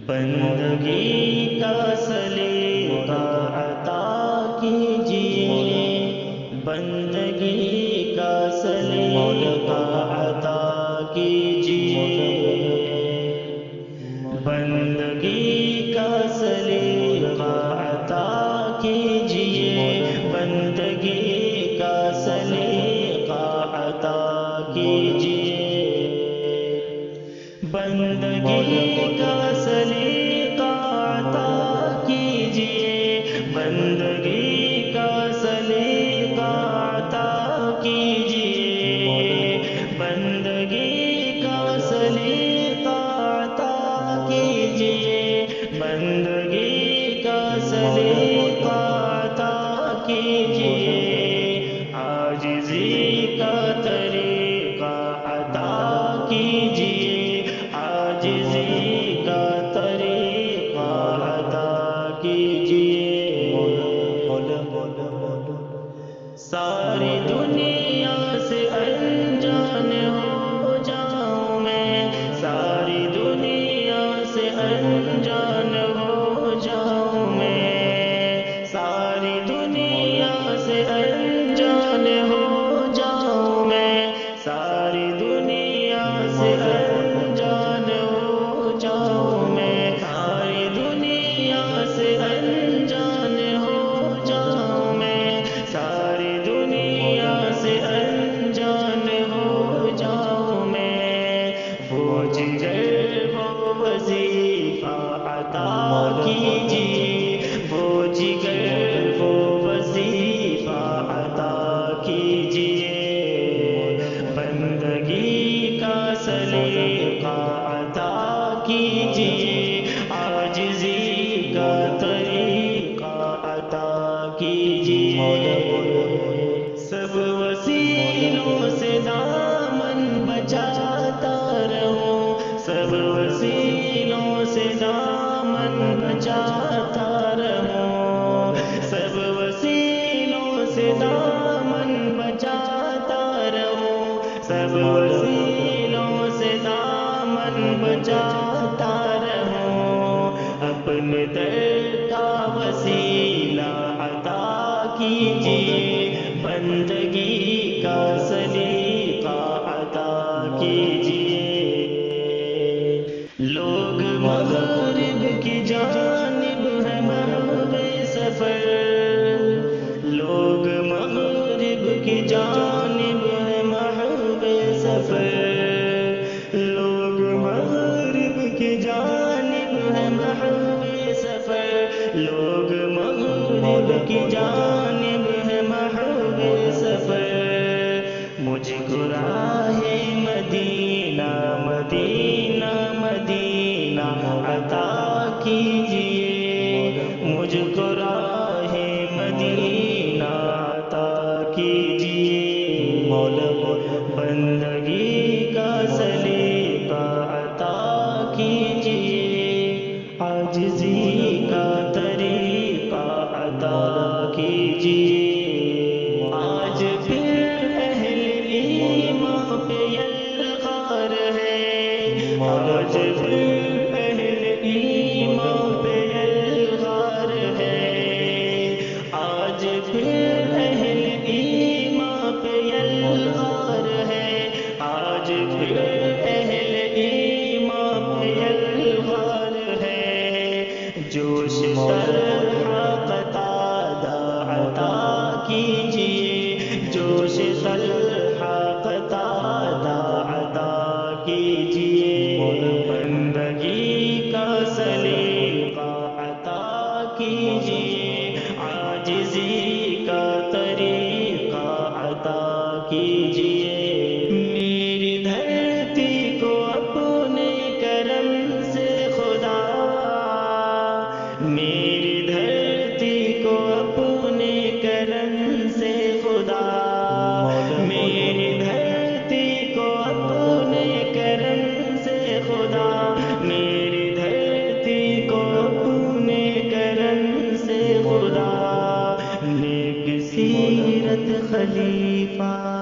بندگی کا سلیقہ عطا کیجئے، بندگی کا سلیقہ عطا کیجئے، بندگی کا سلیقہ عطا کیجئے، بندگی کا سلیقہ عطا کیجئے، بندگی کا سلیقہ عطا کیجئے، بندگی کا سلیقہ عطا کیجئے، بندگی کا سلیقہ عطا کیجئے، بندگی کا سلیقہ عطا کیجئے، عاجزی کا طریقہ عطا کیجئے، عاجزی کا طریقہ عطا کیجئے، ساری دنیا سے انجان ہو جاؤں میں، ساری دنیا سے انجان ہو جاؤں میں، ساری دنیا سے انجان ہو جاؤں میں، ساری دنیا سے انجان ہو جاؤں میں، ساری دنیا سے انجان ہو جاؤں میں، ساری دنیا سے انجان ہو جاؤں میں، وہ جگر وہ وظیفہ عطا کیجئے، وہ جگر وہ وظیفہ عطا کیجئے، بندگی کا سلیقہ عطا کیجئے، عاجزی کا طریقہ عطا کیجئے، سب وسیلوں سے دامن بچاتا رہوں، سب وسیلوں سے دامن بچاتا رہوں، سب وسیلوں سے دامن بچاتا رہوں، سب وسیلوں سے دامن بچاتا رہوں، اپنے در کا وسیلہ عطا کیجئے، بندگی کا سلیقہ عطا کیجئے، لوگ مغرب کی جانب ہے محو سفر، لوگ مغرب کی جانب ہے محو سفر، لوگ مغرب کی جانب ہے محو سفر، لوگ مغرب کی جانب ہے محو سفر، مجھ کو راہ مدینہ مدینہ مدینہ عطا کیجئے، مجھ کو راہ مدینہ عطا کیجئے، بندگی کا سلیقہ عطا کیجئے، عاجزی کا طریقہ عطا کیجئے، آج پھر اہل ایمان پہ یلغار ہے، آج پھر اہل ایمان پہ یلغار ہے، آج پھر اہل ایمان پہ یلغار ہے، آج پھر اہل ایمان پہ یلغار ہے، جوش طلحہ قتادہ عطا کیجئے، جوش طلحہ قتادہ عطا کیجئے، بندگی کا سلیقہ عطا کیجئے، عاجزی کا طریقہ عطا کیجئے، میری دھرتی کو اپنے کرم سے خدا، میری دھرتی کو اپنے کرم سے خدا، میری دھرتی کو اپنے کرم سے خدا، میری دھرتی کو اپنے کرم خلیفہ